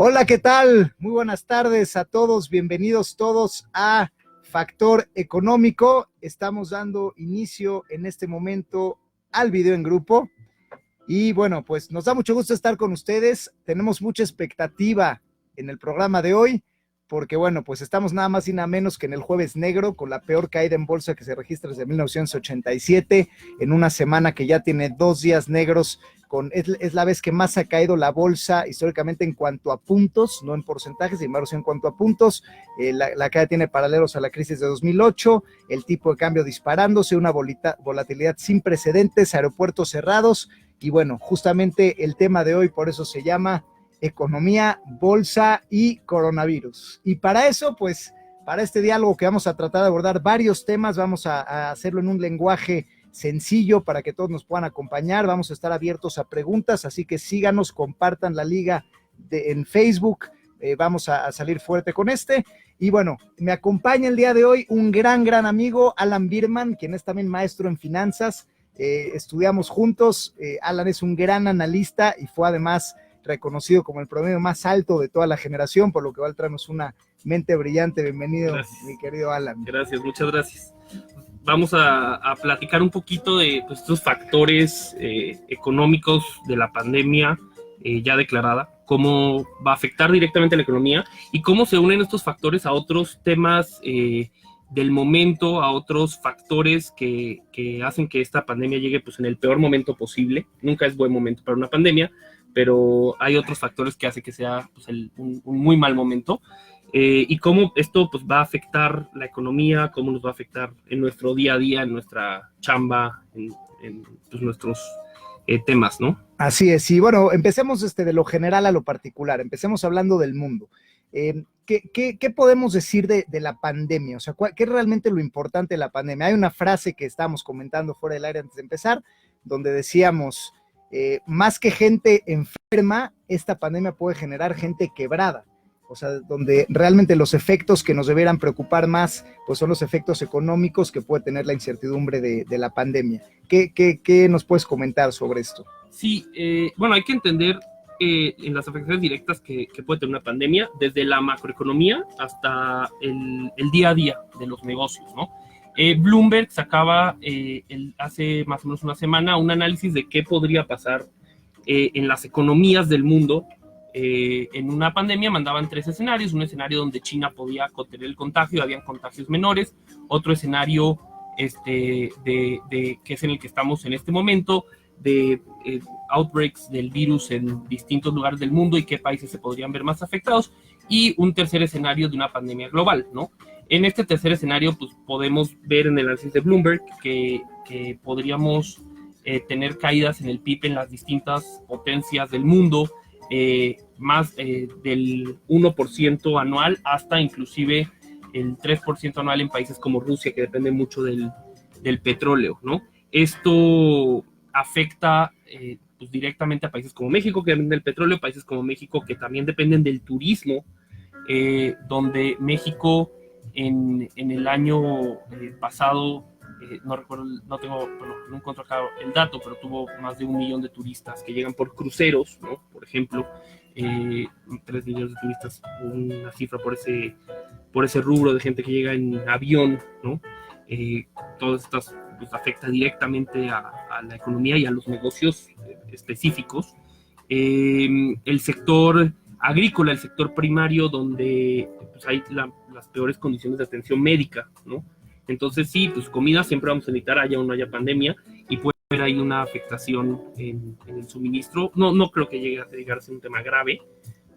Hola, ¿qué tal? Muy buenas tardes a todos, bienvenidos todos a Factor Económico. Estamos dando inicio en este momento al video en grupo y bueno, pues nos da mucho gusto estar con ustedes. Tenemos mucha expectativa en el programa de hoy porque bueno, pues estamos nada más y nada menos que en el Jueves Negro, con la peor caída en bolsa que se registra desde 1987, en una semana que ya tiene 2 días negros. Es la vez que más ha caído la bolsa históricamente en cuanto a puntos, no en porcentajes, sin embargo, en cuanto a puntos. La caída tiene paralelos a la crisis de 2008, el tipo de cambio disparándose, una volatilidad sin precedentes, aeropuertos cerrados, y bueno, justamente el tema de hoy por eso se llama economía, bolsa y coronavirus. Y para eso, pues, para este diálogo que vamos a tratar de abordar varios temas, vamos a hacerlo en un lenguaje sencillo para que todos nos puedan acompañar. Vamos a estar abiertos a preguntas, así que síganos, compartan la liga en Facebook. Vamos a salir fuerte con este. Y bueno, me acompaña el día de hoy un gran amigo, Alan Birman, quien es también maestro en finanzas. Estudiamos juntos. Alan es un gran analista y fue además reconocido como el promedio más alto de toda la generación, por lo que va a traernos una mente brillante. Bienvenido, gracias, mi querido Alan. Gracias, muchas gracias. Vamos a platicar un poquito de pues, estos factores económicos de la pandemia ya declarada, cómo va a afectar directamente a la economía y cómo se unen estos factores a otros temas del momento, a otros factores que hacen que esta pandemia llegue pues, en el peor momento posible. Nunca es buen momento para una pandemia, pero hay otros factores que hacen que sea pues, un muy mal momento. Y cómo esto pues, va a afectar la economía, cómo nos va a afectar en nuestro día a día, en nuestra chamba, en pues, nuestros temas, ¿no? Así es, y bueno, empecemos de lo general a lo particular, empecemos hablando del mundo. ¿Qué podemos decir de la pandemia? O sea, ¿qué es realmente lo importante de la pandemia? Hay una frase que estábamos comentando fuera del aire antes de empezar, donde decíamos, más que gente enferma, esta pandemia puede generar gente quebrada. O sea, donde realmente los efectos que nos debieran preocupar más, pues son los efectos económicos que puede tener la incertidumbre de la pandemia. ¿Qué nos puedes comentar sobre esto? Sí, bueno, hay que entender en las afectaciones directas que puede tener una pandemia, desde la macroeconomía hasta el día a día de los negocios, ¿no? Bloomberg sacaba hace más o menos una semana un análisis de qué podría pasar en las economías del mundo. En una pandemia mandaban 3 escenarios, un escenario donde China podía contener el contagio, habían contagios menores, otro escenario que es en el que estamos en este momento, de outbreaks del virus en distintos lugares del mundo y qué países se podrían ver más afectados, y un tercer escenario de una pandemia global, ¿no? En este tercer escenario, pues podemos ver en el análisis de Bloomberg que podríamos tener caídas en el PIB en las distintas potencias del mundo, más del 1% anual hasta inclusive el 3% anual en países como Rusia, que depende mucho del petróleo, ¿no? Esto afecta pues directamente a países como México, que dependen del petróleo, países como México que también dependen del turismo, donde México en el año pasado, no recuerdo, no encuentro acá el dato, pero tuvo más de 1 millón de turistas que llegan por cruceros, ¿no? Por ejemplo, 3 millones de turistas, una cifra por ese rubro de gente que llega en avión, ¿no? Todas estas pues, afecta directamente a la economía y a los negocios específicos. El sector agrícola, el sector primario, donde pues, hay las peores condiciones de atención médica, ¿no? Entonces sí, pues comida siempre vamos a necesitar, haya o no haya pandemia, y puede haber ahí una afectación en el suministro. No creo que llegue a ser un tema grave,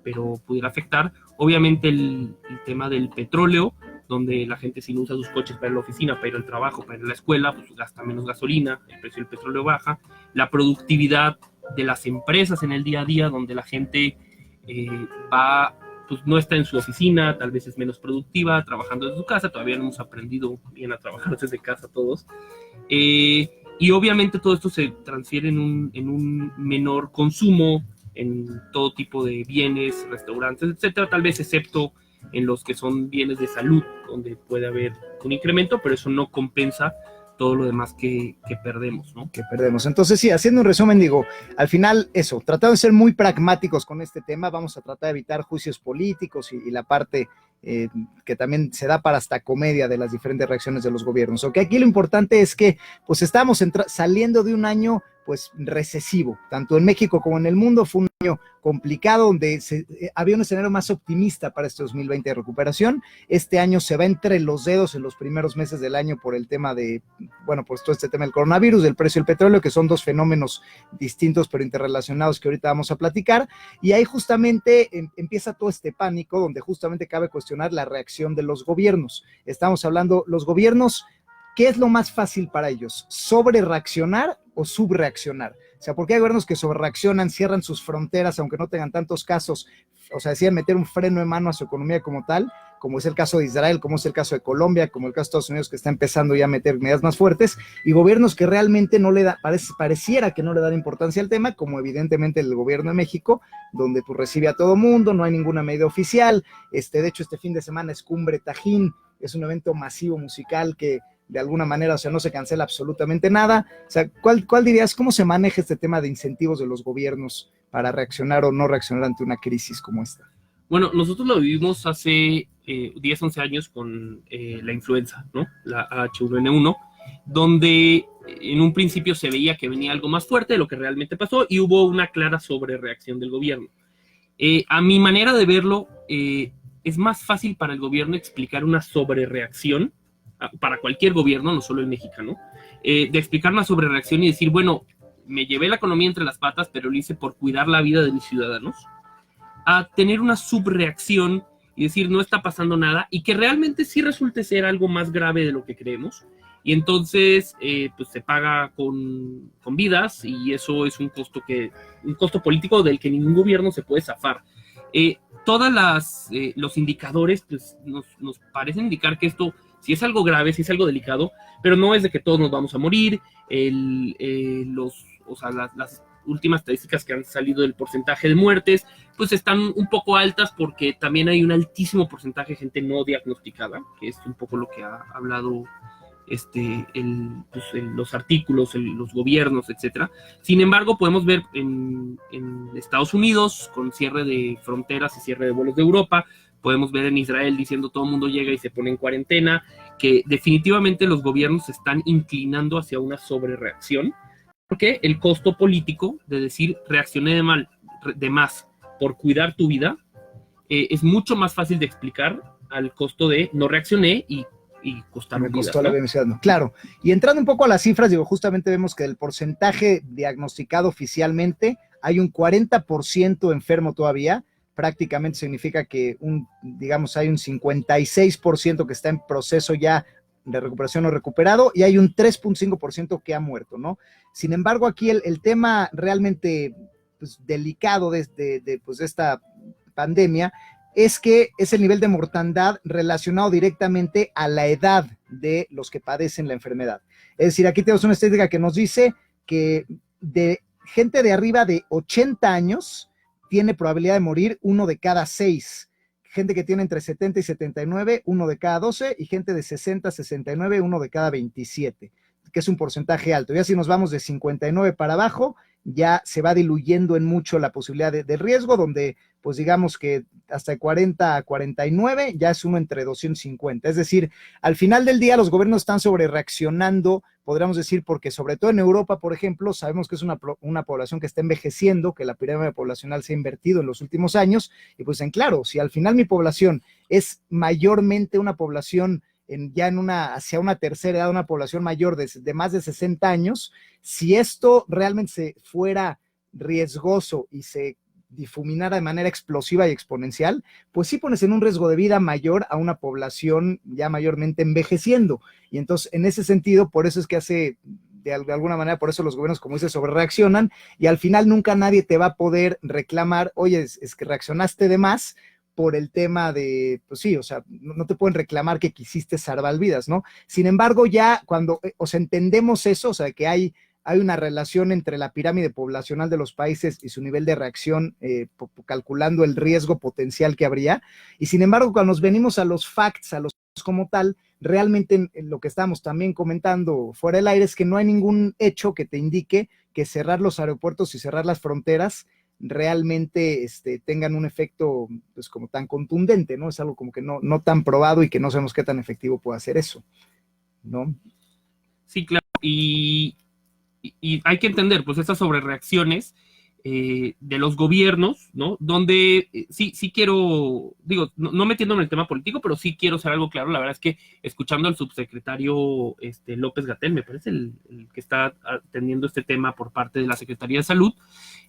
pero pudiera afectar. Obviamente el tema del petróleo, donde la gente si no usa sus coches para ir a la oficina, para ir al trabajo, para ir a la escuela, pues gasta menos gasolina, el precio del petróleo baja. La productividad de las empresas en el día a día, donde la gente pues no está en su oficina, tal vez es menos productiva, trabajando desde su casa, todavía no hemos aprendido bien a trabajar desde casa todos. Y obviamente todo esto se transfiere en un menor consumo en todo tipo de bienes, restaurantes, etcétera, tal vez excepto en los que son bienes de salud, donde puede haber un incremento, pero eso no compensa todo lo demás que perdemos, ¿no? Que perdemos. Entonces, sí, haciendo un resumen, digo, al final, eso, tratando de ser muy pragmáticos con este tema, vamos a tratar de evitar juicios políticos y la parte que también se da para hasta comedia de las diferentes reacciones de los gobiernos. Ok, aquí lo importante es que, pues, estamos saliendo de un año, pues, recesivo, tanto en México como en el mundo. Fue un año complicado donde había un escenario más optimista para este 2020 de recuperación. Este año se va entre los dedos en los primeros meses del año por el tema de, bueno, pues todo este tema del coronavirus, del precio del petróleo, que son dos fenómenos distintos pero interrelacionados que ahorita vamos a platicar, y ahí justamente empieza todo este pánico donde justamente cabe cuestionar la reacción de los gobiernos. Estamos hablando, los gobiernos, ¿qué es lo más fácil para ellos? ¿Sobre reaccionar o subreaccionar? O sea, porque hay gobiernos que sobrereaccionan, cierran sus fronteras, aunque no tengan tantos casos, o sea, decían meter un freno de mano a su economía como tal, como es el caso de Israel, como es el caso de Colombia, como el caso de Estados Unidos, que está empezando ya a meter medidas más fuertes, y gobiernos que realmente no le da, pareciera que no le dan importancia al tema, como evidentemente el gobierno de México, donde pues recibe a todo mundo, no hay ninguna medida oficial. De hecho, este fin de semana es Cumbre Tajín, es un evento masivo musical que de alguna manera, o sea, no se cancela absolutamente nada. O sea, ¿cuál dirías, cómo se maneja este tema de incentivos de los gobiernos para reaccionar o no reaccionar ante una crisis como esta? Bueno, nosotros lo vivimos hace 10, 11 años con la influenza, ¿no? La H1N1, donde en un principio se veía que venía algo más fuerte de lo que realmente pasó y hubo una clara sobrereacción del gobierno. A mi manera de verlo, es más fácil para el gobierno explicar una sobrereacción, para cualquier gobierno, no solo el mexicano, de explicar una sobrereacción y decir, bueno, me llevé la economía entre las patas, pero lo hice por cuidar la vida de mis ciudadanos, a tener una subreacción y decir, no está pasando nada, y que realmente sí resulte ser algo más grave de lo que creemos, y entonces pues se paga con vidas, y eso es un costo político del que ningún gobierno se puede zafar. Todas los indicadores pues, nos parecen indicar que esto si es algo grave, si es algo delicado, pero no es de que todos nos vamos a morir. Las últimas estadísticas que han salido del porcentaje de muertes, pues están un poco altas porque también hay un altísimo porcentaje de gente no diagnosticada, que es un poco lo que ha hablado los artículos, los gobiernos, etcétera. Sin embargo, podemos ver en Estados Unidos, con cierre de fronteras y cierre de vuelos de Europa, podemos ver en Israel diciendo todo el mundo llega y se pone en cuarentena, que definitivamente los gobiernos se están inclinando hacia una sobrereacción, porque el costo político de decir reaccioné de más por cuidar tu vida es mucho más fácil de explicar al costo de no reaccioné y costar me costó vidas, la vida, ¿no? Claro. Y entrando un poco a las cifras, digo, justamente vemos que del porcentaje diagnosticado oficialmente hay un 40% enfermo todavía. Prácticamente significa que hay un 56% que está en proceso ya de recuperación o recuperado, y hay un 3.5% que ha muerto, ¿no? Sin embargo, aquí el tema realmente pues, delicado de esta pandemia es que es el nivel de mortandad relacionado directamente a la edad de los que padecen la enfermedad. Es decir, aquí tenemos una estadística que nos dice que de gente de arriba de 80 años tiene probabilidad de morir 1 de cada 6. Gente que tiene entre 70 y 79, 1 de cada 12, y gente de 60 a 69, 1 de cada 27, que es un porcentaje alto. Ya si nos vamos de 59 para abajo, ya se va diluyendo en mucho la posibilidad de riesgo, donde pues digamos que hasta 40 a 49 ya es uno entre 250. Es decir, al final del día los gobiernos están sobre reaccionando, podríamos decir, porque sobre todo en Europa, por ejemplo, sabemos que es una población que está envejeciendo, que la pirámide poblacional se ha invertido en los últimos años, y pues en claro, si al final mi población es mayormente una población hacia una tercera edad, una población mayor de más de 60 años, si esto realmente se fuera riesgoso y se difuminara de manera explosiva y exponencial, pues sí pones en un riesgo de vida mayor a una población ya mayormente envejeciendo. Y entonces, en ese sentido, por eso es que de alguna manera, por eso los gobiernos, como dice, sobrereaccionan, y al final nunca nadie te va a poder reclamar, oye, es que reaccionaste de más, por el tema de, pues sí, o sea, no te pueden reclamar que quisiste salvar vidas, ¿no? Sin embargo, ya cuando, entendemos eso, o sea, que hay una relación entre la pirámide poblacional de los países y su nivel de reacción, calculando el riesgo potencial que habría, y sin embargo, cuando nos venimos a los facts, a los como tal, realmente lo que estamos también comentando fuera del aire es que no hay ningún hecho que te indique que cerrar los aeropuertos y cerrar las fronteras realmente tengan un efecto pues como tan contundente, ¿no? Es algo como que no tan probado y que no sabemos qué tan efectivo puede hacer eso, ¿no? Sí, claro, y hay que entender, pues, estas sobrereacciones de los gobiernos, ¿no? Donde sí quiero, digo, no metiéndome en el tema político, pero sí quiero hacer algo claro. La verdad es que escuchando al subsecretario López-Gatell, me parece el que está atendiendo este tema por parte de la Secretaría de Salud,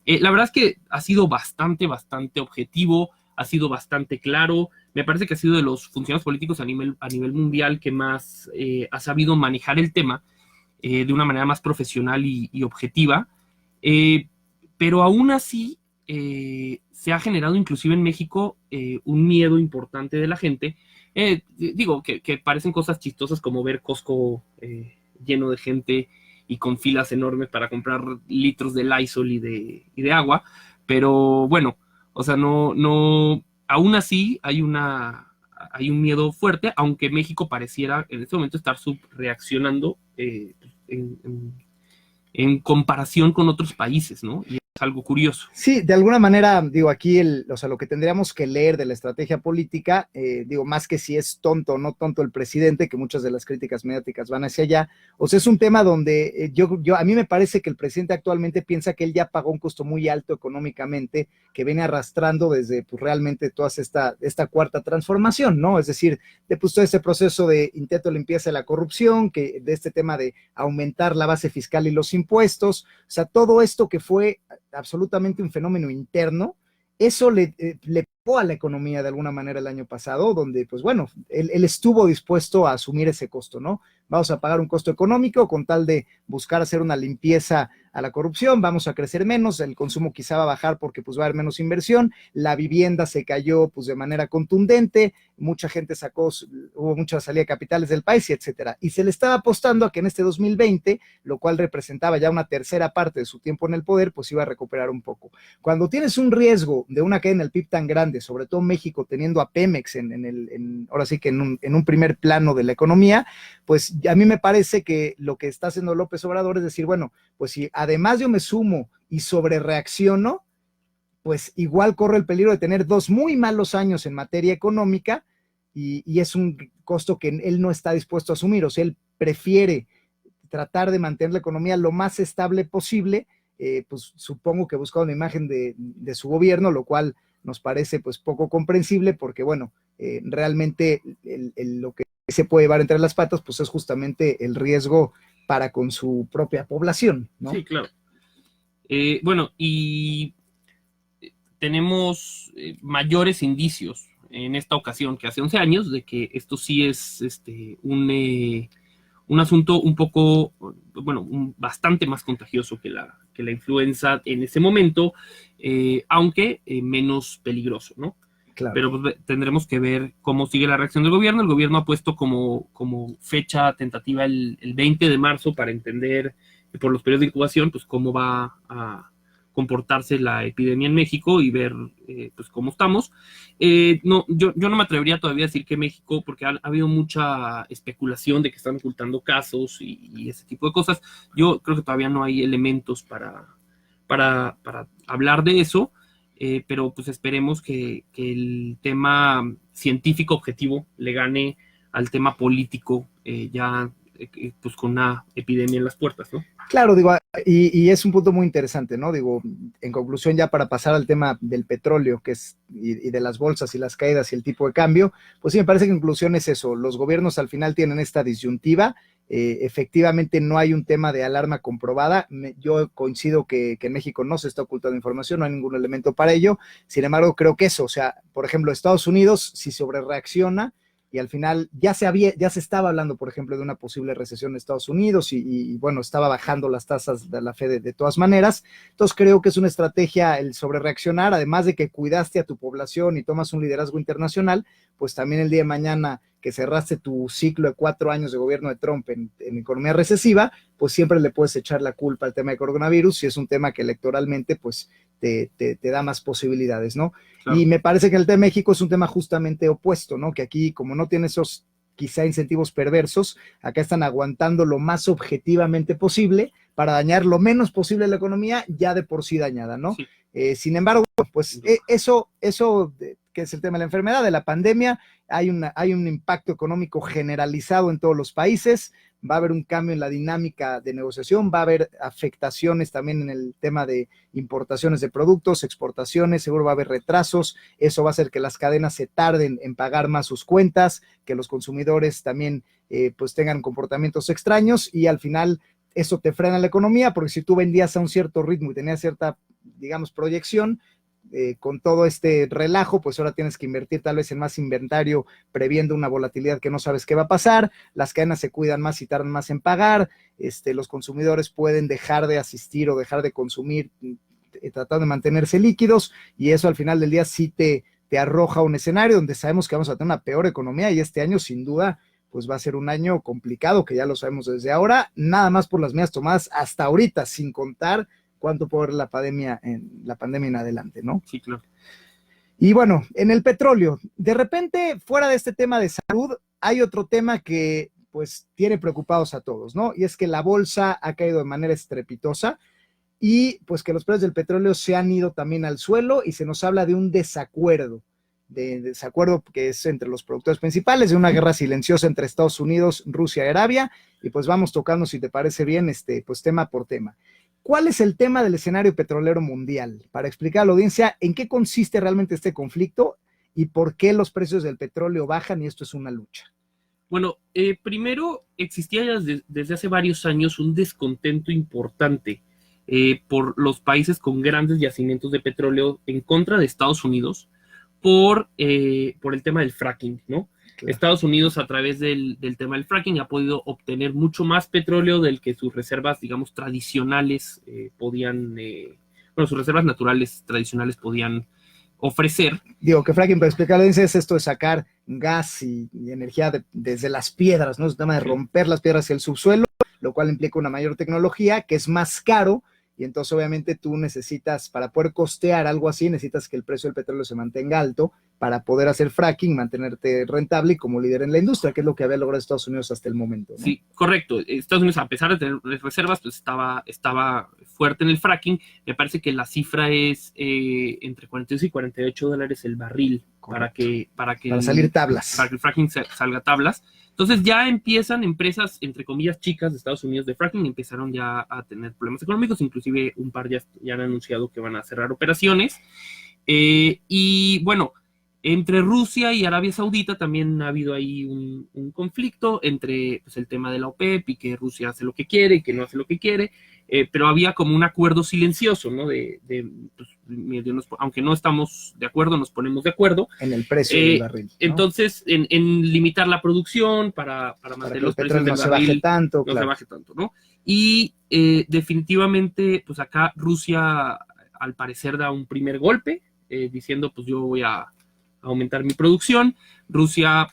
la verdad es que ha sido bastante objetivo, ha sido bastante claro. Me parece que ha sido de los funcionarios políticos a nivel mundial que más ha sabido manejar el tema de una manera más profesional y objetiva, pero aún así se ha generado inclusive en México un miedo importante de la gente. Digo, que parecen cosas chistosas como ver Costco lleno de gente y con filas enormes para comprar litros de Lysol y de agua, pero bueno, o sea, aún así hay un miedo fuerte, aunque México pareciera en este momento estar subreaccionando en comparación con otros países, ¿no? Y es algo curioso. Sí, de alguna manera, digo, aquí lo que tendríamos que leer de la estrategia política, digo, más que si es tonto o no tonto el presidente, que muchas de las críticas mediáticas van hacia allá, o sea, es un tema donde a mí me parece que el presidente actualmente piensa que él ya pagó un costo muy alto económicamente, que viene arrastrando desde, pues, realmente toda esta cuarta transformación, ¿no? Es decir, de pues todo este proceso de intento de limpieza de la corrupción, de este tema de aumentar la base fiscal y los impuestos, o sea, todo esto que fue absolutamente un fenómeno interno, eso le pegó a la economía de alguna manera el año pasado, donde, pues bueno, él estuvo dispuesto a asumir ese costo, ¿no? Vamos a pagar un costo económico con tal de buscar hacer una limpieza a la corrupción, vamos a crecer menos, el consumo quizá va a bajar porque pues va a haber menos inversión, la vivienda se cayó pues de manera contundente, mucha gente hubo mucha salida de capitales del país, etcétera. Y se le estaba apostando a que en este 2020, lo cual representaba ya una tercera parte de su tiempo en el poder, pues iba a recuperar un poco. Cuando tienes un riesgo de una caída en el PIB tan grande, sobre todo México teniendo a Pemex ahora sí que en un primer plano de la economía, pues a mí me parece que lo que está haciendo López Obrador es decir, bueno, pues si además yo me sumo y sobrereacciono, pues igual corro el peligro de tener 2 muy malos años en materia económica y es un costo que él no está dispuesto a asumir, o sea, él prefiere tratar de mantener la economía lo más estable posible, pues supongo que busca una imagen de su gobierno, lo cual nos parece pues poco comprensible porque bueno, realmente lo que se puede llevar entre las patas pues es justamente el riesgo para con su propia población, ¿no? Sí, claro. Bueno, y tenemos mayores indicios en esta ocasión que hace 11 años de que esto sí es un asunto un poco, bueno, bastante más contagioso que la influenza en ese momento, aunque menos peligroso, ¿no? Claro. Pero pues, tendremos que ver cómo sigue la reacción del gobierno. El gobierno ha puesto como fecha tentativa el 20 de marzo para entender por los periodos de incubación, pues cómo va a comportarse la epidemia en México y ver pues cómo estamos. No, yo no me atrevería todavía a decir que México, porque ha habido mucha especulación de que están ocultando casos y ese tipo de cosas. Yo creo que todavía no hay elementos para hablar de eso. Pero pues esperemos que el tema científico objetivo le gane al tema político pues con una epidemia en las puertas, ¿no? Claro, digo, y es un punto muy interesante, ¿no? Digo, en conclusión, ya para pasar al tema del petróleo, que es, y de las bolsas y las caídas y el tipo de cambio, pues sí, me parece que en conclusión es eso, los gobiernos al final tienen esta disyuntiva, efectivamente no hay un tema de alarma comprobada, yo coincido que en México no se está ocultando información, no hay ningún elemento para ello, sin embargo, creo que eso, o sea, por ejemplo, Estados Unidos, si sobrereacciona, y al final ya se estaba hablando, por ejemplo, de una posible recesión en Estados Unidos y bueno, estaba bajando las tasas de la Fed de todas maneras. Entonces creo que es una estrategia el sobrereaccionar, además de que cuidaste a tu población y tomas un liderazgo internacional, pues también el día de mañana que cerraste tu ciclo de 4 años de gobierno de Trump en economía recesiva, pues siempre le puedes echar la culpa al tema de coronavirus y es un tema que electoralmente pues te da más posibilidades, ¿no? Claro. Y me parece que el tema de México es un tema justamente opuesto, ¿no? Que aquí, como no tiene esos quizá incentivos perversos, acá están aguantando lo más objetivamente posible para dañar lo menos posible la economía ya de por sí dañada, ¿no? Sí. Sin embargo, pues eso que es el tema de la enfermedad, de la pandemia, hay un impacto económico generalizado en todos los países, va a haber un cambio en la dinámica de negociación, va a haber afectaciones también en el tema de importaciones de productos, exportaciones, seguro va a haber retrasos, eso va a hacer que las cadenas se tarden en pagar más sus cuentas, que los consumidores también pues tengan comportamientos extraños y al final eso te frena la economía, porque si tú vendías a un cierto ritmo y tenías cierta, digamos, proyección, con todo este relajo, pues ahora tienes que invertir tal vez en más inventario, previendo una volatilidad que no sabes qué va a pasar, las cadenas se cuidan más y tardan más en pagar, los consumidores pueden dejar de asistir o dejar de consumir, tratando de mantenerse líquidos, y eso al final del día sí te arroja un escenario donde sabemos que vamos a tener una peor economía, y este año sin duda pues va a ser un año complicado, que ya lo sabemos desde ahora, nada más por las medidas tomadas hasta ahorita, sin contar cuánto puede haber la pandemia en adelante, ¿no? Sí, claro. Y bueno, en el petróleo, de repente, fuera de este tema de salud, hay otro tema que pues tiene preocupados a todos, ¿no? Y es que la bolsa ha caído de manera estrepitosa y pues que los precios del petróleo se han ido también al suelo y se nos habla de un desacuerdo que es entre los productores principales, de una guerra silenciosa entre Estados Unidos, Rusia y Arabia, y pues vamos tocando, si te parece bien, pues tema por tema. ¿Cuál es el tema del escenario petrolero mundial? Para explicar a la audiencia en qué consiste realmente este conflicto y por qué los precios del petróleo bajan y esto es una lucha. Bueno, primero existía ya desde hace varios años un descontento importante por los países con grandes yacimientos de petróleo en contra de Estados Unidos por el tema del fracking, ¿no? Claro. Estados Unidos, a través del tema del fracking, ha podido obtener mucho más petróleo del que sus reservas, digamos, tradicionales sus reservas naturales tradicionales podían ofrecer. Digo, que fracking, para explicarlo, es esto de sacar gas y energía desde las piedras, ¿no? Es el tema de romper las piedras hacia el subsuelo, lo cual implica una mayor tecnología, que es más caro, y entonces obviamente tú necesitas, para poder costear algo así, necesitas que el precio del petróleo se mantenga alto para poder hacer fracking, mantenerte rentable y como líder en la industria, que es lo que había logrado Estados Unidos hasta el momento, ¿no? Sí, correcto. Estados Unidos, a pesar de tener reservas, pues estaba fuerte en el fracking. Me parece que la cifra es entre 42 y 48 dólares el barril. Correcto. para salir tablas. Para que el fracking salga tablas. Entonces ya empiezan empresas, entre comillas, chicas de Estados Unidos de fracking, empezaron ya a tener problemas económicos, inclusive un par ya han anunciado que van a cerrar operaciones. Y bueno, entre Rusia y Arabia Saudita también ha habido ahí un conflicto entre pues, el tema de la OPEP y que Rusia hace lo que quiere y que no hace lo que quiere, pero había como un acuerdo silencioso, ¿no? Pues, aunque no estamos de acuerdo, nos ponemos de acuerdo. En el precio del barril, ¿no? Entonces, en limitar la producción para mantener los precios del barril. No se baje tanto, ¿no? Y definitivamente, pues acá Rusia al parecer da un primer golpe, diciendo, pues yo voy a aumentar mi producción. Rusia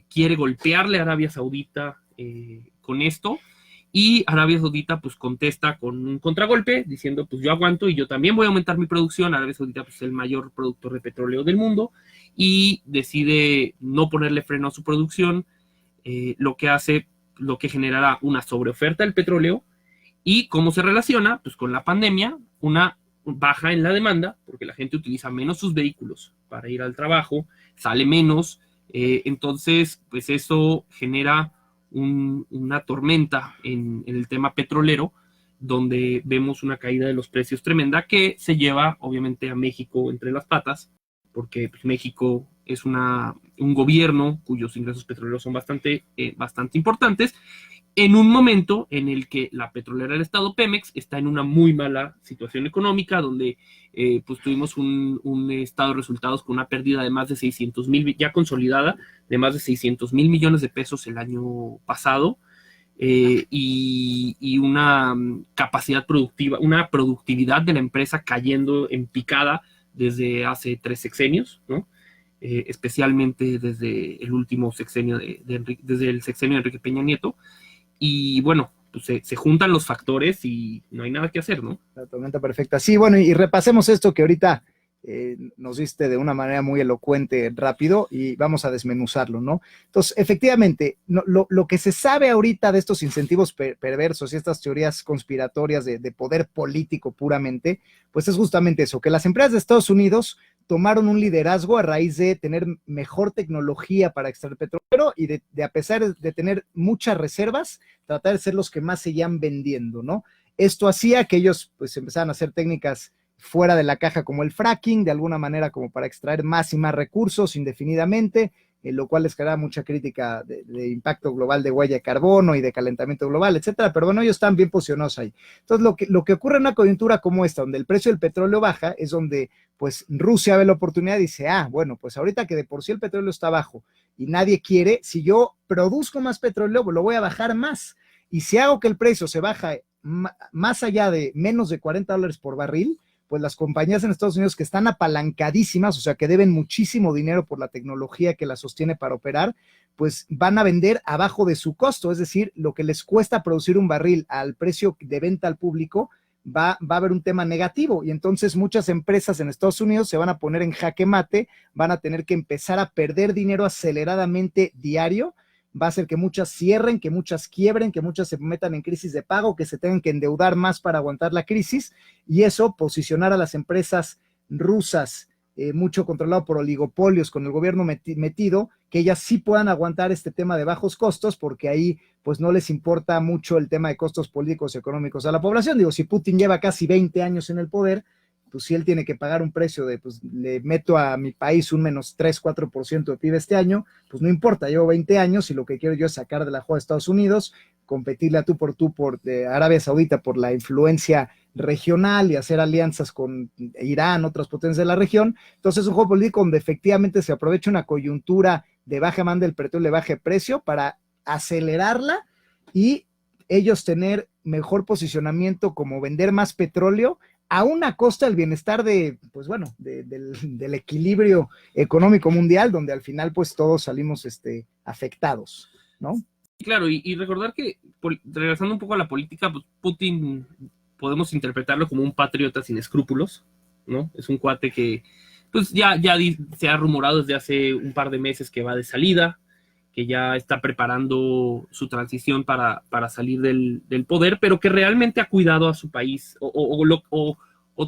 quiere golpearle a Arabia Saudita con esto, y Arabia Saudita pues contesta con un contragolpe diciendo pues yo aguanto y yo también voy a aumentar mi producción. Arabia Saudita pues es el mayor productor de petróleo del mundo y decide no ponerle freno a su producción, lo que generará una sobreoferta del petróleo. Y cómo se relaciona pues con la pandemia, una baja en la demanda, porque la gente utiliza menos sus vehículos para ir al trabajo, sale menos, entonces pues eso genera una tormenta en el tema petrolero, donde vemos una caída de los precios tremenda que se lleva obviamente a México entre las patas, porque pues, México es un gobierno cuyos ingresos petroleros son bastante importantes, en un momento en el que la petrolera del Estado, Pemex, está en una muy mala situación económica, donde pues tuvimos un estado de resultados con una pérdida de más de 600,000, ya consolidada, de más de 600,000 millones de pesos el año pasado, y una capacidad productiva, una productividad de la empresa cayendo en picada desde hace 3 sexenios, ¿no? Especialmente desde el último sexenio desde el sexenio de Enrique Peña Nieto. Y bueno, pues se juntan los factores y no hay nada que hacer, ¿no? La tormenta perfecta. Sí, bueno, y repasemos esto que ahorita nos diste de una manera muy elocuente, rápido, y vamos a desmenuzarlo, ¿no? Entonces, efectivamente, lo que se sabe ahorita de estos incentivos perversos y estas teorías conspiratorias de poder político puramente, pues es justamente eso, que las empresas de Estados Unidos tomaron un liderazgo a raíz de tener mejor tecnología para extraer petróleo y a pesar de tener muchas reservas, tratar de ser los que más seguían vendiendo, ¿no? Esto hacía que ellos pues empezaran a hacer técnicas fuera de la caja como el fracking, de alguna manera como para extraer más y más recursos indefinidamente, lo cual les creaba mucha crítica de impacto global de huella de carbono y de calentamiento global, etcétera, pero bueno, ellos están bien posicionados ahí. Entonces, lo que ocurre en una coyuntura como esta, donde el precio del petróleo baja, es donde pues Rusia ve la oportunidad y dice, bueno, pues ahorita que de por sí el petróleo está bajo y nadie quiere, si yo produzco más petróleo, pues lo voy a bajar más, y si hago que el precio se baja más allá de menos de $40 por barril, pues las compañías en Estados Unidos que están apalancadísimas, o sea, que deben muchísimo dinero por la tecnología que la sostiene para operar, pues van a vender abajo de su costo, es decir, lo que les cuesta producir un barril al precio de venta al público, va a haber un tema negativo, y entonces muchas empresas en Estados Unidos se van a poner en jaque mate, van a tener que empezar a perder dinero aceleradamente diario, va a hacer que muchas cierren, que muchas quiebren, que muchas se metan en crisis de pago, que se tengan que endeudar más para aguantar la crisis, y eso posicionar a las empresas rusas, mucho controlado por oligopolios, con el gobierno metido, que ellas sí puedan aguantar este tema de bajos costos, porque ahí pues no les importa mucho el tema de costos políticos y económicos a la población. Digo, si Putin lleva casi 20 años en el poder, pues si él tiene que pagar un precio de, pues le meto a mi país un menos 3-4% de PIB este año, pues no importa, llevo 20 años y lo que quiero yo es sacar de la jugada de Estados Unidos, competirle a tú por Arabia Saudita por la influencia regional y hacer alianzas con Irán, otras potencias de la región. Entonces es un juego político donde efectivamente se aprovecha una coyuntura de baja demanda del petróleo, de baja precio, para acelerarla y ellos tener mejor posicionamiento como vender más petróleo a una costa del bienestar pues bueno, del equilibrio económico mundial, donde al final pues todos salimos afectados, ¿no? Claro, y recordar que, regresando un poco a la política, pues Putin podemos interpretarlo como un patriota sin escrúpulos, ¿no? Es un cuate que pues ya se ha rumorado desde hace un par de meses que va de salida, que ya está preparando su transición para salir del poder, pero que realmente ha cuidado a su país o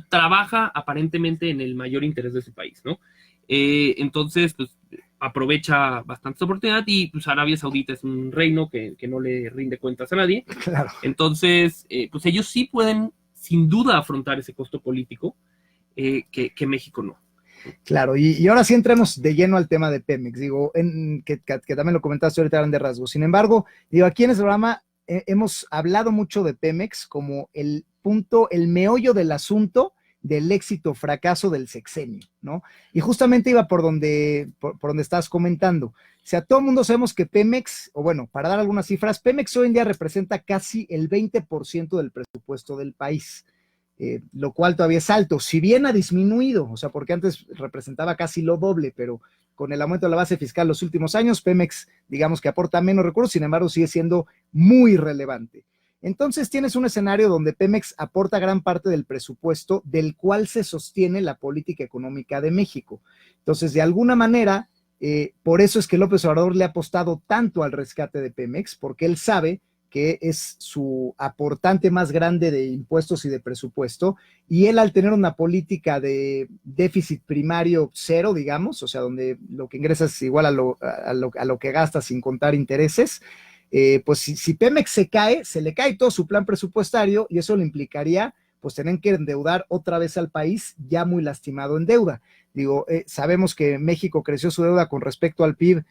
trabaja aparentemente en el mayor interés de su país, ¿no? Entonces, pues aprovecha bastante esta oportunidad y pues Arabia Saudita es un reino que no le rinde cuentas a nadie. Claro. Entonces, pues ellos sí pueden sin duda afrontar ese costo político que México no. Claro, y ahora sí entremos de lleno al tema de Pemex, digo, que también lo comentaste ahorita de rasgos. Sin embargo, digo, aquí en este programa hemos hablado mucho de Pemex como el punto, el meollo del asunto del éxito o fracaso del sexenio, ¿no? Y justamente iba por donde estás comentando. O sea, todo el mundo sabemos que Pemex, o bueno, para dar algunas cifras, Pemex hoy en día representa casi el 20% del presupuesto del país. Lo cual todavía es alto, si bien ha disminuido, o sea, porque antes representaba casi lo doble, pero con el aumento de la base fiscal los últimos años, Pemex, digamos que aporta menos recursos, sin embargo, sigue siendo muy relevante. Entonces tienes un escenario donde Pemex aporta gran parte del presupuesto del cual se sostiene la política económica de México. Entonces, de alguna manera, por eso es que López Obrador le ha apostado tanto al rescate de Pemex, porque él sabe que es su aportante más grande de impuestos y de presupuesto, y él al tener una política de déficit primario cero, digamos, o sea, donde lo que ingresas es igual a lo que gastas sin contar intereses, pues si Pemex se le cae todo su plan presupuestario, y eso le implicaría pues tener que endeudar otra vez al país ya muy lastimado en deuda. Digo, sabemos que México creció su deuda con respecto al PIB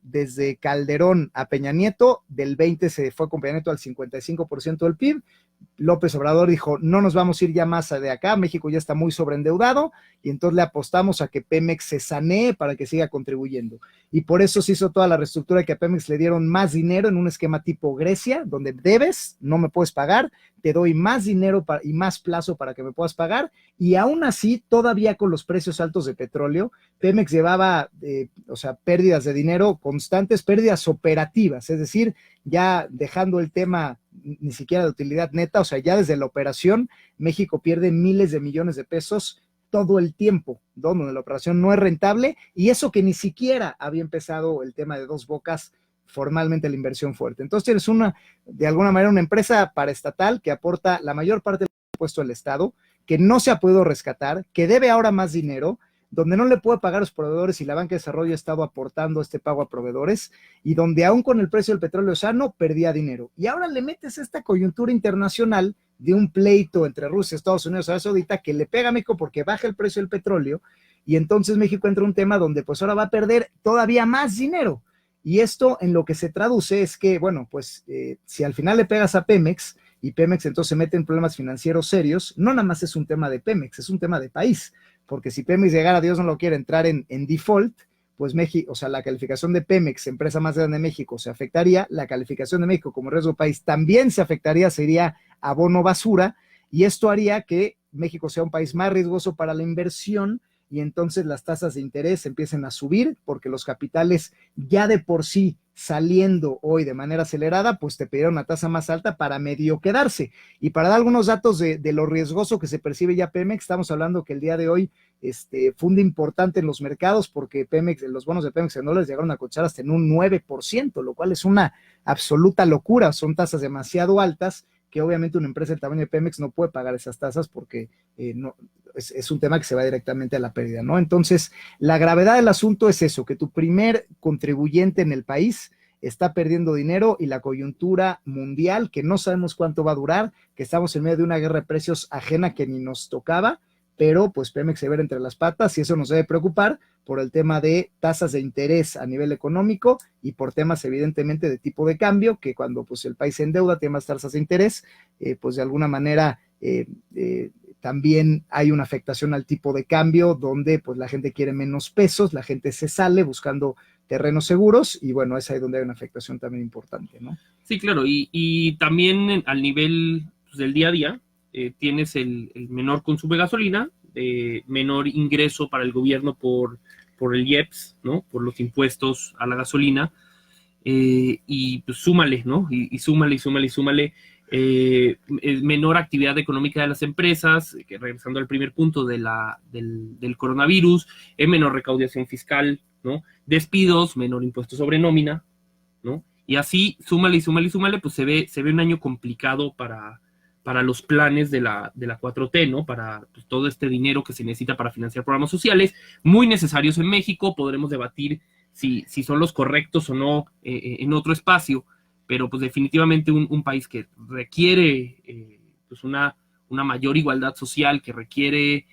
desde Calderón a Peña Nieto, del 20 se fue con Peña Nieto al 55% del PIB. López Obrador dijo, no nos vamos a ir ya más de acá, México ya está muy sobreendeudado, y entonces le apostamos a que Pemex se sanee para que siga contribuyendo. Y por eso se hizo toda la reestructura, que a Pemex le dieron más dinero en un esquema tipo Grecia, donde debes, no me puedes pagar, te doy más dinero y más plazo para que me puedas pagar, y aún así, todavía con los precios altos de petróleo, Pemex llevaba, pérdidas de dinero constantes, pérdidas operativas, es decir, ya dejando el tema ni siquiera de utilidad neta, o sea, ya desde la operación, México pierde miles de millones de pesos todo el tiempo, donde la operación no es rentable, y eso que ni siquiera había empezado el tema de Dos Bocas formalmente la inversión fuerte. Entonces tienes de alguna manera, una empresa paraestatal que aporta la mayor parte del presupuesto del Estado, que no se ha podido rescatar, que debe ahora más dinero, donde no le puede pagar a los proveedores y la banca de desarrollo ha estado aportando este pago a proveedores, y donde aún con el precio del petróleo sano perdía dinero. Y ahora le metes esta coyuntura internacional de un pleito entre Rusia, Estados Unidos, Arabia Saudita, que le pega a México porque baja el precio del petróleo, y entonces México entra en un tema donde pues ahora va a perder todavía más dinero. Y esto en lo que se traduce es que, bueno, pues si al final le pegas a Pemex, y Pemex entonces se mete en problemas financieros serios, no nada más es un tema de Pemex, es un tema de país, porque si Pemex llegara, Dios no lo quiere, entrar en default, pues México, o sea, la calificación de Pemex, empresa más grande de México, se afectaría, la calificación de México como riesgo país también se afectaría, sería abono basura, y esto haría que México sea un país más riesgoso para la inversión, y entonces las tasas de interés empiecen a subir, porque los capitales ya de por sí saliendo hoy de manera acelerada, pues te pidieron una tasa más alta para medio quedarse. Y para dar algunos datos de lo riesgoso que se percibe ya Pemex, estamos hablando que el día de hoy fue un día importante en los mercados, porque Pemex, los bonos de Pemex en dólares llegaron a cotizar hasta en un 9%, lo cual es una absoluta locura, son tasas demasiado altas, que obviamente una empresa del tamaño de Pemex no puede pagar esas tasas porque no, es un tema que se va directamente a la pérdida, ¿no? Entonces, la gravedad del asunto es eso, que tu primer contribuyente en el país está perdiendo dinero, y la coyuntura mundial, que no sabemos cuánto va a durar, que estamos en medio de una guerra de precios ajena que ni nos tocaba, pero pues Pemex se ve entre las patas, y eso nos debe preocupar por el tema de tasas de interés a nivel económico, y por temas evidentemente de tipo de cambio, que cuando pues el país se endeuda tiene más tasas de interés, pues de alguna manera también hay una afectación al tipo de cambio, donde pues la gente quiere menos pesos, la gente se sale buscando terrenos seguros, y bueno, es ahí donde hay una afectación también importante, ¿no? Sí, claro, y también al nivel pues, del día a día, tienes el menor consumo de gasolina, menor ingreso para el gobierno por el IEPS, ¿no? Por los impuestos a la gasolina, y pues súmale, ¿no? Y súmale, menor actividad económica de las empresas, que regresando al primer punto del coronavirus, menor recaudación fiscal, ¿no? Despidos, menor impuesto sobre nómina, ¿no? Y así, súmale, pues se ve un año complicado para los planes de la 4T, ¿no? Para pues, todo este dinero que se necesita para financiar programas sociales, muy necesarios en México. Podremos debatir si son los correctos o no en otro espacio, pero pues definitivamente un país que requiere pues una mayor igualdad social, que requiere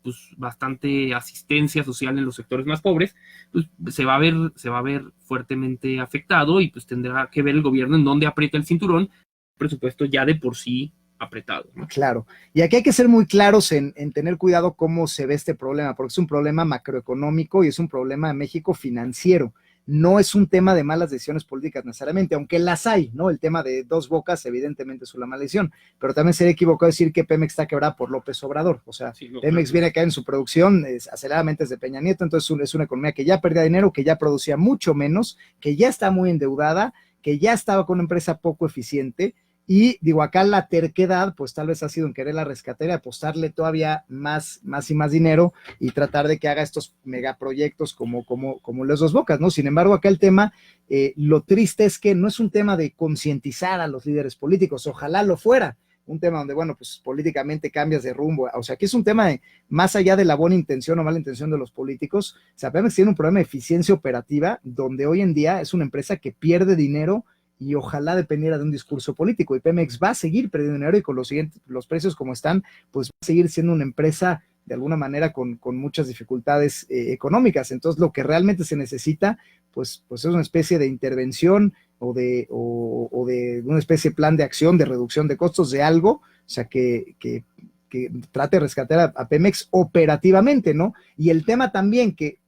pues bastante asistencia social en los sectores más pobres, pues se va a ver fuertemente afectado, y pues tendrá que ver el gobierno en dónde aprieta el cinturón, presupuesto ya de por sí apretado, ¿no? Claro, y aquí hay que ser muy claros en tener cuidado cómo se ve este problema, porque es un problema macroeconómico y es un problema de México financiero. No es un tema de malas decisiones políticas necesariamente, aunque las hay, ¿no? El tema de Dos Bocas evidentemente es una mala decisión, pero también sería equivocado decir que Pemex está quebrada por López Obrador. O sea, sí, no, Pemex claro, viene a caer en su producción aceleradamente desde Peña Nieto, entonces es una economía que ya perdía dinero, que ya producía mucho menos, que ya está muy endeudada, que ya estaba con una empresa poco eficiente. Y digo, acá la terquedad, pues tal vez ha sido en quererla rescatar y apostarle todavía más y más dinero, y tratar de que haga estos megaproyectos como los Dos Bocas, ¿no? Sin embargo, acá el tema, lo triste es que no es un tema de concientizar a los líderes políticos, ojalá lo fuera, un tema donde, bueno, pues políticamente cambias de rumbo, o sea, aquí es un tema de, más allá de la buena intención o mala intención de los políticos, o sea, Pemex tiene un problema de eficiencia operativa, donde hoy en día es una empresa que pierde dinero, y ojalá dependiera de un discurso político, y Pemex va a seguir perdiendo dinero, y con los precios como están, pues va a seguir siendo una empresa de alguna manera con muchas dificultades económicas. Entonces lo que realmente se necesita, pues es una especie de intervención o de una especie de plan de acción, de reducción de costos, de algo, o sea, que trate de rescatar a Pemex operativamente, ¿no? Y el tema también que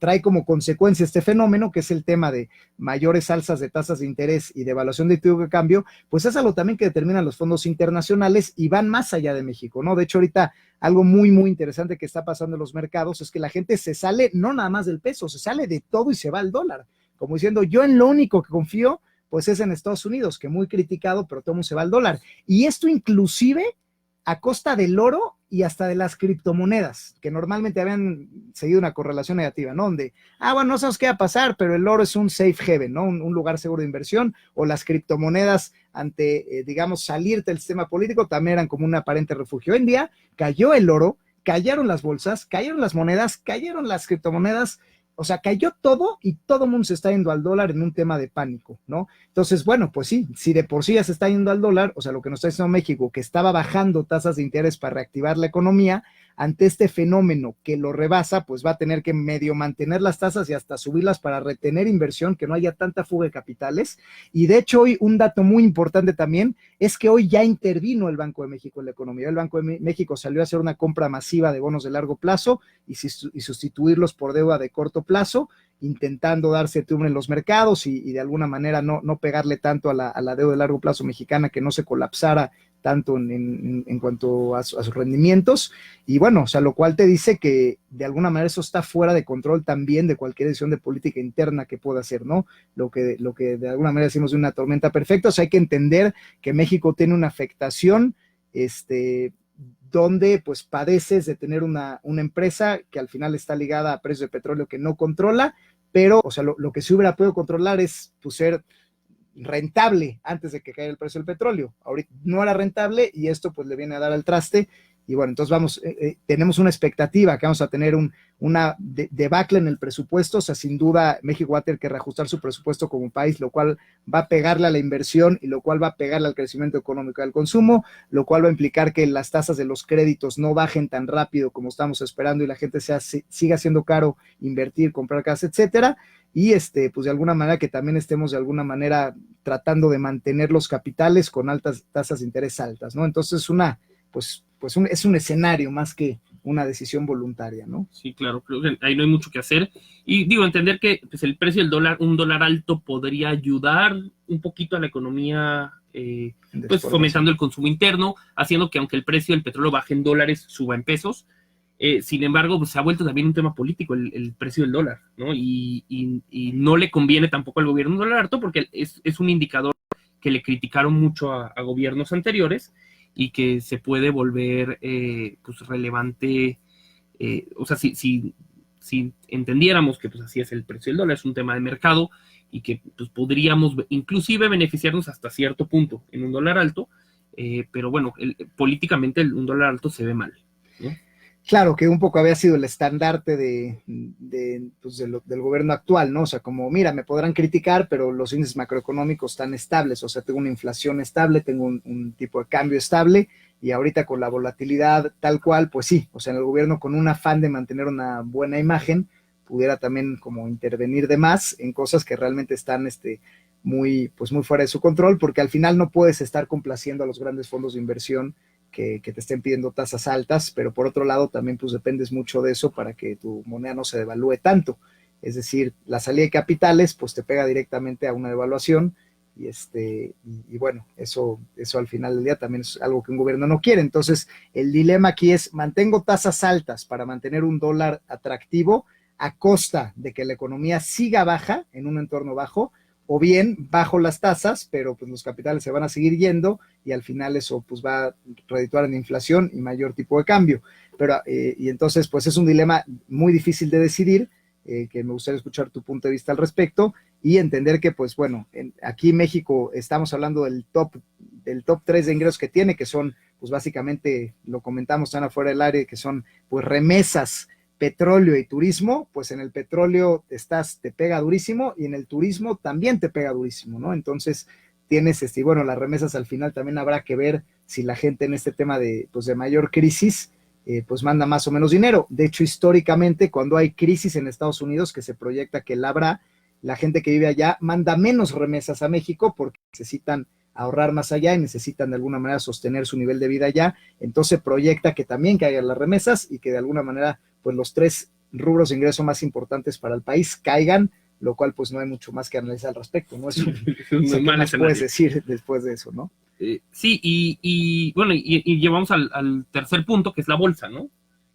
trae como consecuencia este fenómeno, que es el tema de mayores alzas de tasas de interés y de evaluación de tipo de cambio, pues es algo también que determinan los fondos internacionales y van más allá de México, ¿no? De hecho, ahorita algo muy interesante que está pasando en los mercados es que la gente se sale no nada más del peso, se sale de todo y se va al dólar, como diciendo, yo en lo único que confío pues es en Estados Unidos, que muy criticado, pero todo mundo se va al dólar. Y esto inclusive a costa del oro y hasta de las criptomonedas, que normalmente habían seguido una correlación negativa, ¿no? Donde, bueno, no sabemos qué va a pasar, pero el oro es un safe haven, ¿no? Un lugar seguro de inversión, o las criptomonedas ante, digamos, salirte del sistema político, también eran como un aparente refugio. Hoy en día cayó el oro, cayeron las bolsas, cayeron las monedas, cayeron las criptomonedas, o sea, cayó todo y todo el mundo se está yendo al dólar en un tema de pánico, ¿no? Entonces, bueno, pues sí, si de por sí ya se está yendo al dólar, o sea, lo que nos está diciendo México, que estaba bajando tasas de interés para reactivar la economía, ante este fenómeno que lo rebasa, pues va a tener que medio mantener las tasas y hasta subirlas para retener inversión, que no haya tanta fuga de capitales. Y de hecho, hoy un dato muy importante también es que hoy ya intervino el Banco de México en la economía. El Banco de México salió a hacer una compra masiva de bonos de largo plazo y sustituirlos por deuda de corto plazo, intentando dar certidumbre en los mercados y de alguna manera no pegarle tanto a la deuda de largo plazo mexicana, que no se colapsara tanto en cuanto a sus rendimientos. Y bueno, o sea, lo cual te dice que de alguna manera eso está fuera de control también de cualquier decisión de política interna que pueda hacer, ¿no? Lo que de alguna manera decimos de una tormenta perfecta. O sea, hay que entender que México tiene una afectación, donde pues padeces de tener una empresa que al final está ligada a precios de petróleo que no controla, pero, o sea, lo que sí hubiera podido controlar es pues, ser rentable antes de que caiga el precio del petróleo. Ahorita no era rentable y esto pues le viene a dar al traste. Y bueno, entonces tenemos una expectativa que vamos a tener una debacle en el presupuesto. O sea, sin duda México va a tener que reajustar su presupuesto como país, lo cual va a pegarle a la inversión y lo cual va a pegarle al crecimiento económico y al consumo, lo cual va a implicar que las tasas de los créditos no bajen tan rápido como estamos esperando y la gente siga siendo caro invertir, comprar casa, etcétera. Y pues de alguna manera que también estemos de alguna manera tratando de mantener los capitales con altas tasas de interés altas, ¿no? Entonces es un escenario más que una decisión voluntaria, ¿no? Sí, claro, creo que ahí no hay mucho que hacer. Y digo, entender que pues, el precio del dólar, un dólar alto podría ayudar un poquito a la economía, pues fomentando el consumo interno, haciendo que aunque el precio del petróleo baje en dólares, suba en pesos. Sin embargo, pues, se ha vuelto también un tema político el precio del dólar, ¿no? Y no le conviene tampoco al gobierno un dólar alto porque es un indicador que le criticaron mucho a gobiernos anteriores y que se puede volver pues relevante. O sea, si entendiéramos que pues así es el precio del dólar, es un tema de mercado y que pues podríamos inclusive beneficiarnos hasta cierto punto en un dólar alto, pero bueno, políticamente un dólar alto se ve mal, ¿no? Claro, que un poco había sido el estandarte pues del gobierno actual, ¿no? O sea, como, mira, me podrán criticar, pero los índices macroeconómicos están estables, o sea, tengo una inflación estable, tengo un tipo de cambio estable, y ahorita con la volatilidad tal cual, pues sí, o sea, en el gobierno con un afán de mantener una buena imagen, pudiera también como intervenir de más en cosas que realmente están muy fuera de su control, porque al final no puedes estar complaciendo a los grandes fondos de inversión que te estén pidiendo tasas altas, pero por otro lado también pues dependes mucho de eso para que tu moneda no se devalúe tanto. Es decir, la salida de capitales pues te pega directamente a una devaluación y bueno, eso al final del día también es algo que un gobierno no quiere. Entonces, el dilema aquí es, mantengo tasas altas para mantener un dólar atractivo a costa de que la economía siga baja en un entorno bajo, o bien bajo las tasas, pero pues los capitales se van a seguir yendo y al final eso pues va a redituar en inflación y mayor tipo de cambio. Pero, y entonces pues es un dilema muy difícil de decidir, que me gustaría escuchar tu punto de vista al respecto y entender que pues bueno, aquí en México estamos hablando del top 3 de ingresos que tiene, que son pues básicamente, lo comentamos tan afuera del área, que son pues remesas, petróleo y turismo. Pues en el petróleo te pega durísimo y en el turismo también te pega durísimo, ¿no? Entonces tienes, bueno, las remesas al final también habrá que ver si la gente en este tema de mayor crisis, pues manda más o menos dinero. De hecho, históricamente, cuando hay crisis en Estados Unidos, que se proyecta que la habrá, la gente que vive allá manda menos remesas a México porque necesitan ahorrar más allá y necesitan de alguna manera sostener su nivel de vida allá. Entonces proyecta que también caigan las remesas y que de alguna manera pues los 3 rubros de ingreso más importantes para el país caigan, lo cual pues no hay mucho más que analizar al respecto, ¿no? Eso ¿qué más puedes decir después de eso, no? Sí, y bueno, y llevamos al tercer punto, que es la bolsa, ¿no?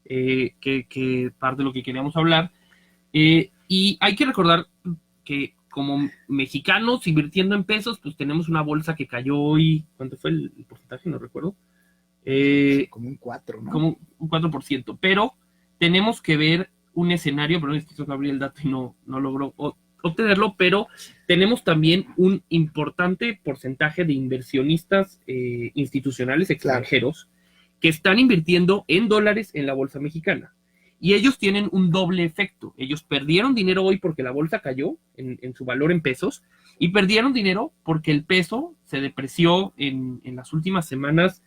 Que parte de lo que queríamos hablar. Y hay que recordar que como mexicanos invirtiendo en pesos, pues tenemos una bolsa que cayó hoy, ¿cuánto fue el porcentaje? No recuerdo. Como un 4, ¿no? Como un 4%, pero tenemos que ver un escenario, pero no abrí el dato y no logró obtenerlo, pero tenemos también un importante porcentaje de inversionistas institucionales extranjeros que están invirtiendo en dólares en la bolsa mexicana. Y ellos tienen un doble efecto. Ellos perdieron dinero hoy porque la bolsa cayó en su valor en pesos, y perdieron dinero porque el peso se depreció en las últimas semanas.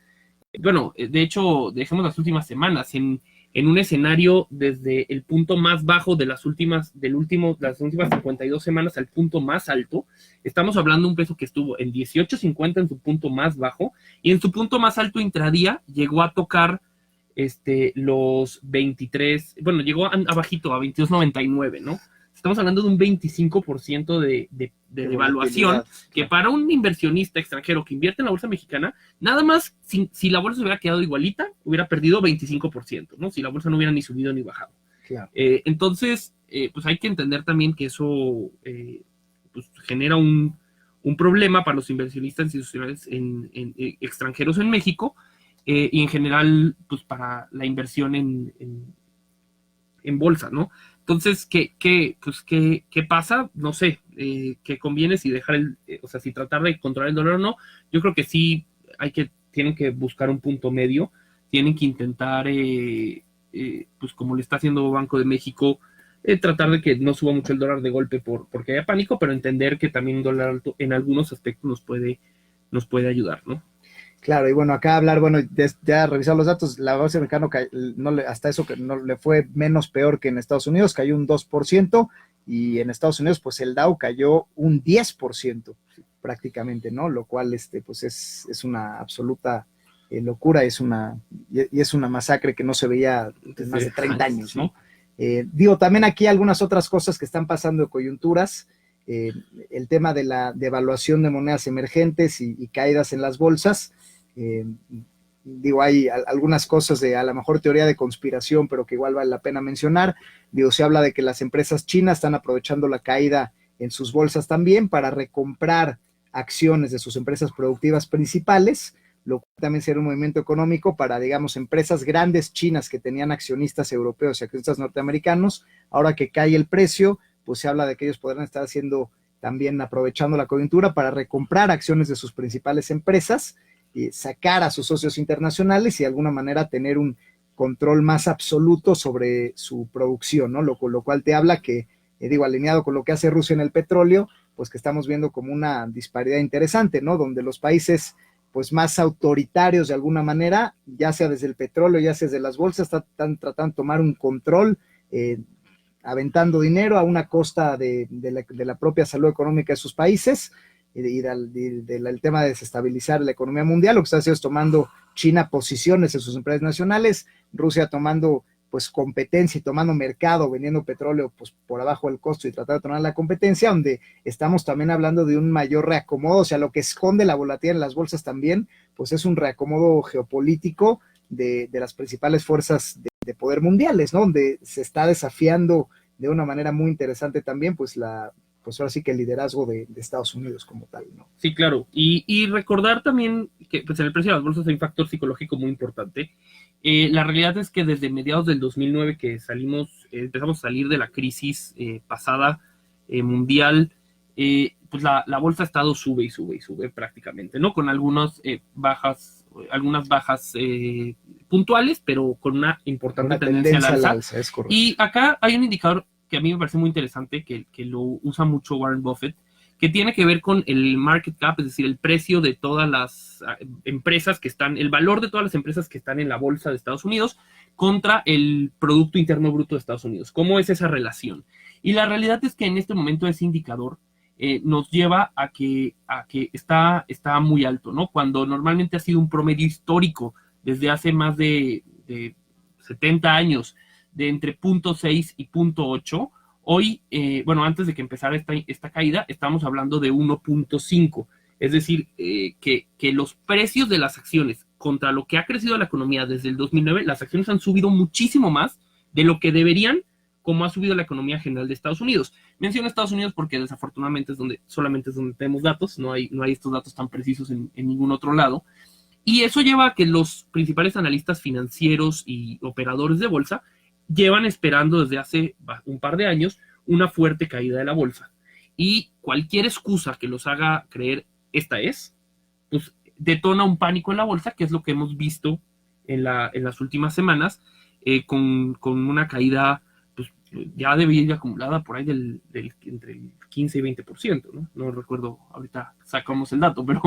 Bueno, de hecho, dejemos las últimas semanas en un escenario desde el punto más bajo de las últimas 52 semanas al punto más alto. Estamos hablando de un peso que estuvo en 18.50 en su punto más bajo, y en su punto más alto intradía llegó a tocar los 23, bueno, llegó abajito a 22.99, ¿no? Estamos hablando de un 25% de devaluación, que para un inversionista extranjero que invierte en la bolsa mexicana, nada más, si la bolsa se hubiera quedado igualita, hubiera perdido 25%, ¿no? Si la bolsa no hubiera ni subido ni bajado. Claro. Entonces, pues hay que entender también que eso pues genera un problema para los inversionistas institucionales extranjeros en México, y en general, pues para la inversión en bolsa, ¿no? Entonces, ¿qué pasa? No sé, ¿qué conviene si dejar si tratar de controlar el dólar o no? Yo creo que sí tienen que buscar un punto medio, tienen que intentar, pues como le está haciendo Banco de México, tratar de que no suba mucho el dólar de golpe porque haya pánico, pero entender que también un dólar alto en algunos aspectos nos puede ayudar, ¿no? Claro, y bueno, acá hablar, bueno, ya revisar los datos, la bolsa mexicana hasta eso que no le fue menos peor que en Estados Unidos, cayó un 2%, y en Estados Unidos, pues el Dow cayó un 10% prácticamente, ¿no? Lo cual, pues es una absoluta locura, y es una masacre que no se veía en más de 30 años, ¿no? Digo, también aquí algunas otras cosas que están pasando de coyunturas, el tema de la devaluación de monedas emergentes y caídas en las bolsas. Digo, hay algunas cosas de a lo mejor teoría de conspiración, pero que igual vale la pena mencionar. Digo, se habla de que las empresas chinas están aprovechando la caída en sus bolsas también para recomprar acciones de sus empresas productivas principales, lo cual también será un movimiento económico para, digamos, empresas grandes chinas que tenían accionistas europeos y accionistas norteamericanos. Ahora que cae el precio, pues se habla de que ellos podrán estar haciendo también, aprovechando la coyuntura para recomprar acciones de sus principales empresas, sacar a sus socios internacionales y de alguna manera tener un control más absoluto sobre su producción, ¿no? Lo cual te habla que, digo, alineado con lo que hace Rusia en el petróleo, pues que estamos viendo como una disparidad interesante, ¿no? Donde los países pues más autoritarios de alguna manera, ya sea desde el petróleo, ya sea desde las bolsas, están tratando de tomar un control, aventando dinero a una costa de la propia salud económica de sus países, y del tema de desestabilizar la economía mundial. Lo que está haciendo es tomando China posiciones en sus empresas nacionales, Rusia tomando pues competencia y tomando mercado, vendiendo petróleo pues por abajo del costo y tratando de tomar la competencia, donde estamos también hablando de un mayor reacomodo. O sea, lo que esconde la volatilidad en las bolsas también, pues es un reacomodo geopolítico de las principales fuerzas de poder mundiales, ¿no? Donde se está desafiando de una manera muy interesante también, pues ahora sí que el liderazgo de Estados Unidos como tal, ¿no? Sí, claro. Y recordar también que pues en el precio de las bolsas hay un factor psicológico muy importante. La realidad es que desde mediados del 2009 que empezamos a salir de la crisis pasada mundial, pues la bolsa ha estado sube y sube y sube prácticamente, ¿no? Con algunas bajas puntuales, pero con una importante tendencia al alza. Es correcto. Y acá hay un indicador que a mí me parece muy interesante, que lo usa mucho Warren Buffett, que tiene que ver con el market cap, es decir, el precio de todas las empresas el valor de todas las empresas que están en la bolsa de Estados Unidos contra el Producto Interno Bruto de Estados Unidos. ¿Cómo es esa relación? Y la realidad es que en este momento ese indicador nos lleva a que está muy alto, ¿no? Cuando normalmente ha sido un promedio histórico desde hace más de 70 años, de entre 0.6 y 0.8, hoy, antes de que empezara esta caída, estamos hablando de 1.5. Es decir, que los precios de las acciones contra lo que ha crecido la economía desde el 2009, las acciones han subido muchísimo más de lo que deberían, como ha subido la economía general de Estados Unidos. Menciono Estados Unidos porque desafortunadamente solamente es donde tenemos datos, no hay estos datos tan precisos en ningún otro lado. Y eso lleva a que los principales analistas financieros y operadores de bolsa llevan esperando desde hace un par de años una fuerte caída de la bolsa. Y cualquier excusa que los haga creer pues detona un pánico en la bolsa, que es lo que hemos visto en las últimas semanas, con una caída pues, ya de vida acumulada por ahí entre el 15 y 20%, ¿no? No recuerdo, ahorita sacamos el dato, pero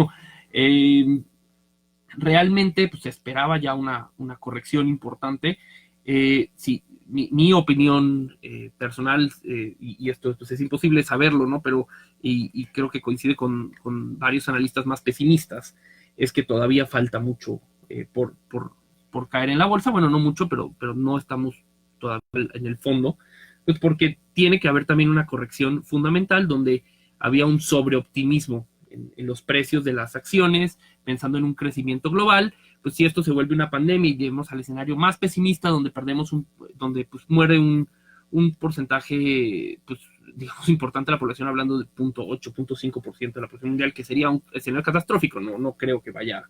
realmente pues, se esperaba ya una corrección importante. Sí, mi opinión personal, y esto pues, es imposible saberlo, ¿no? Pero, y creo que coincide con varios analistas más pesimistas, es que todavía falta mucho por caer en la bolsa. Bueno, no mucho, pero no estamos todavía en el fondo, pues porque tiene que haber también una corrección fundamental donde había un sobreoptimismo en los precios de las acciones, pensando en un crecimiento global. Pues si esto se vuelve una pandemia y llevamos al escenario más pesimista, donde donde pues muere un porcentaje, pues digamos, importante de la población, hablando de 0.8, 0.5% de la población mundial, que sería un escenario catastrófico. No creo que vaya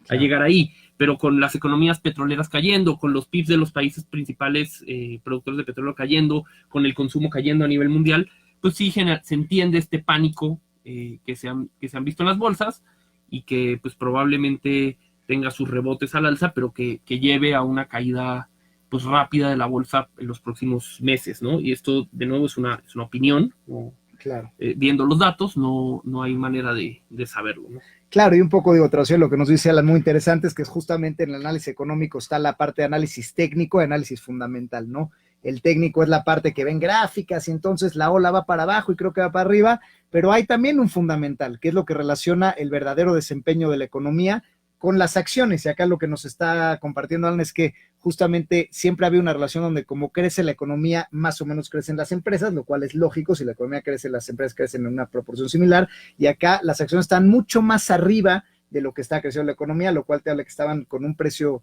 a llegar ahí, pero con las economías petroleras cayendo, con los PIBs de los países principales productores de petróleo cayendo, con el consumo cayendo a nivel mundial, pues sí se entiende este pánico que se han visto en las bolsas, y que pues probablemente tenga sus rebotes al alza, pero que lleve a una caída pues rápida de la bolsa en los próximos meses, ¿no? Y esto, de nuevo, es una opinión, ¿no? Claro. Viendo los datos, no hay manera de saberlo, ¿no? Claro, y un poco, digo, traducir lo que nos dice Alan, muy interesante, es que justamente en el análisis económico está la parte de análisis técnico y análisis fundamental, ¿no? El técnico es la parte que ven gráficas y entonces la ola va para abajo y creo que va para arriba, pero hay también un fundamental, que es lo que relaciona el verdadero desempeño de la economía con las acciones. Y acá lo que nos está compartiendo Alan es que justamente siempre había una relación donde como crece la economía, más o menos crecen las empresas, lo cual es lógico. Si la economía crece, las empresas crecen en una proporción similar, y acá las acciones están mucho más arriba de lo que está creciendo la economía, lo cual te habla que estaban con un precio,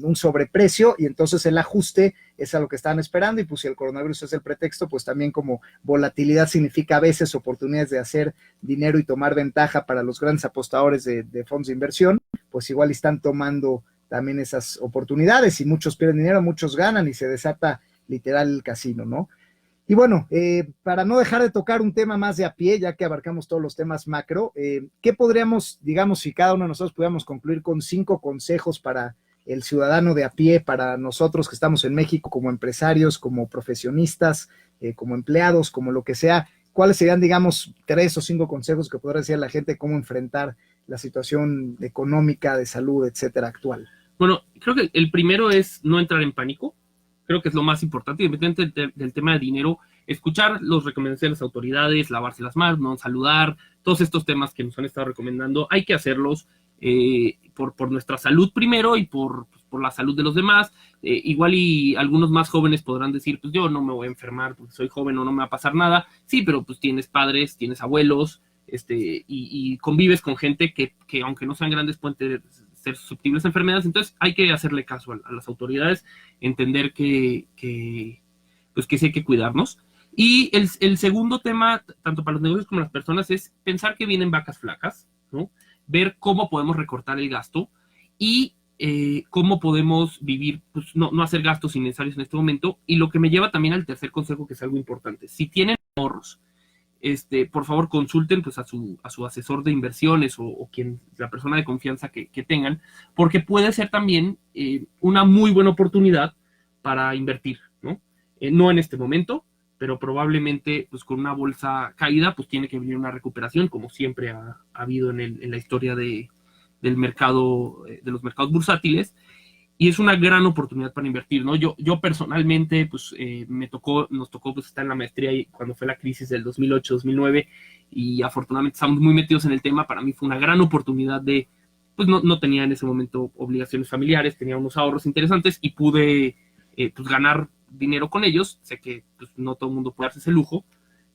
un sobreprecio, y entonces el ajuste es a lo que estaban esperando. Y pues si el coronavirus es el pretexto, pues también como volatilidad significa a veces oportunidades de hacer dinero y tomar ventaja para los grandes apostadores de fondos de inversión, pues igual están tomando también esas oportunidades, y muchos pierden dinero, muchos ganan, y se desata literal el casino, ¿no? Y bueno, para no dejar de tocar un tema más de a pie, ya que abarcamos todos los temas macro, ¿qué podríamos, digamos, si cada uno de nosotros pudiéramos concluir con 5 consejos para el ciudadano de a pie, para nosotros que estamos en México como empresarios, como profesionistas, como empleados, como lo que sea? ¿Cuáles serían, digamos, 3 o 5 consejos que podría decir a la gente cómo enfrentar la situación económica, de salud, etcétera, actual? Bueno, creo que el primero es no entrar en pánico. Creo que es lo más importante, independientemente del tema de dinero, escuchar las recomendaciones de las autoridades, lavarse las manos, no saludar, todos estos temas que nos han estado recomendando, hay que hacerlos por nuestra salud primero y por la salud de los demás. Igual y algunos más jóvenes podrán decir, pues yo no me voy a enfermar porque soy joven o no me va a pasar nada. Sí, pero pues tienes padres, tienes abuelos, y convives con gente que aunque no sean grandes pueden ser susceptibles a enfermedades. Entonces hay que hacerle caso a las autoridades, entender que sí hay que cuidarnos. Y el segundo tema, tanto para los negocios como las personas, es pensar que vienen vacas flacas, ¿no? Ver cómo podemos recortar el gasto y cómo podemos vivir, pues no hacer gastos innecesarios en este momento. Y lo que me lleva también al tercer consejo, que es algo importante. Si tienen ahorros, por favor consulten pues a su asesor de inversiones o la persona de confianza que tengan, porque puede ser también una muy buena oportunidad para invertir, ¿no? No en este momento, pero probablemente pues con una bolsa caída pues tiene que venir una recuperación, como siempre ha habido en la historia del mercado, de los mercados bursátiles. Y es una gran oportunidad para invertir, ¿no? Yo personalmente, pues, nos tocó pues, estar en la maestría cuando fue la crisis del 2008-2009, y afortunadamente estamos muy metidos en el tema. Para mí fue una gran oportunidad pues no tenía en ese momento obligaciones familiares, tenía unos ahorros interesantes y pude pues ganar dinero con ellos. Sé que pues, no todo el mundo puede darse ese lujo,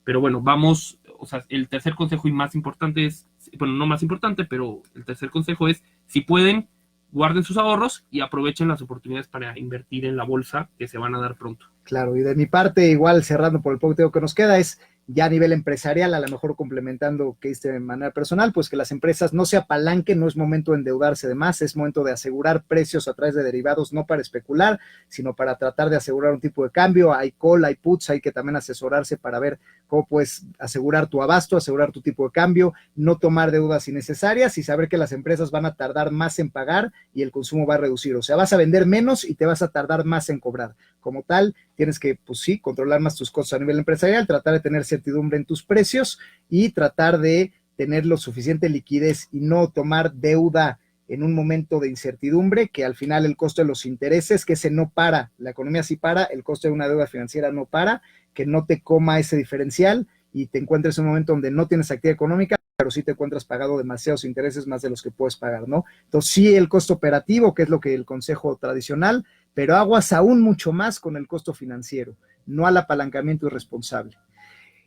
pero bueno, vamos, o sea, el tercer consejo y más importante es, bueno, no más importante, pero el tercer consejo es, si pueden, guarden sus ahorros y aprovechen las oportunidades para invertir en la bolsa que se van a dar pronto. Claro, y de mi parte, igual cerrando por el poco tiempo que nos queda, es Ya a nivel empresarial, a lo mejor complementando que diste de manera personal, pues que las empresas no se apalanquen, no es momento de endeudarse de más, es momento de asegurar precios a través de derivados, no para especular, sino para tratar de asegurar un tipo de cambio. Hay call, hay puts, hay que también asesorarse para ver cómo puedes asegurar tu abasto, asegurar tu tipo de cambio, no tomar deudas innecesarias y saber que las empresas van a tardar más en pagar y el consumo va a reducir. O sea, vas a vender menos y te vas a tardar más en cobrar. Como tal, tienes que, pues sí, controlar más tus costos a nivel empresarial, tratar de tener certidumbre en tus precios y tratar de tener lo suficiente liquidez y no tomar deuda en un momento de incertidumbre, que al final el costo de los intereses, que ese no para, la economía sí para, el costo de una deuda financiera no para, que no te coma ese diferencial y te encuentres en un momento donde no tienes actividad económica, pero sí te encuentras pagado demasiados intereses más de los que puedes pagar, ¿no? Entonces sí el costo operativo, que es lo que el consejo tradicional, pero aguas aún mucho más con el costo financiero, no al apalancamiento irresponsable.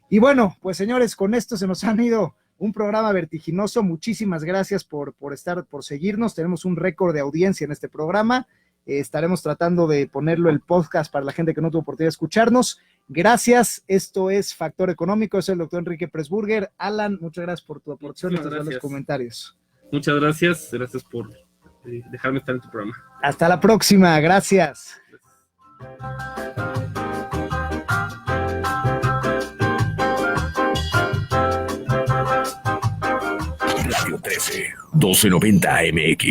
Y bueno, pues señores, con esto se nos han ido un programa vertiginoso. Muchísimas gracias por seguirnos. Tenemos un récord de audiencia en este programa. Estaremos tratando de ponerlo el podcast para la gente que no tuvo oportunidad de escucharnos. Gracias. Esto es Factor Económico. Soy el doctor Enrique Pressburger. Alan, muchas gracias por tu aportación y tus comentarios. Muchas gracias. Gracias por dejarme estar en tu programa. Hasta la próxima. Gracias. Radio 13, 1290 MX.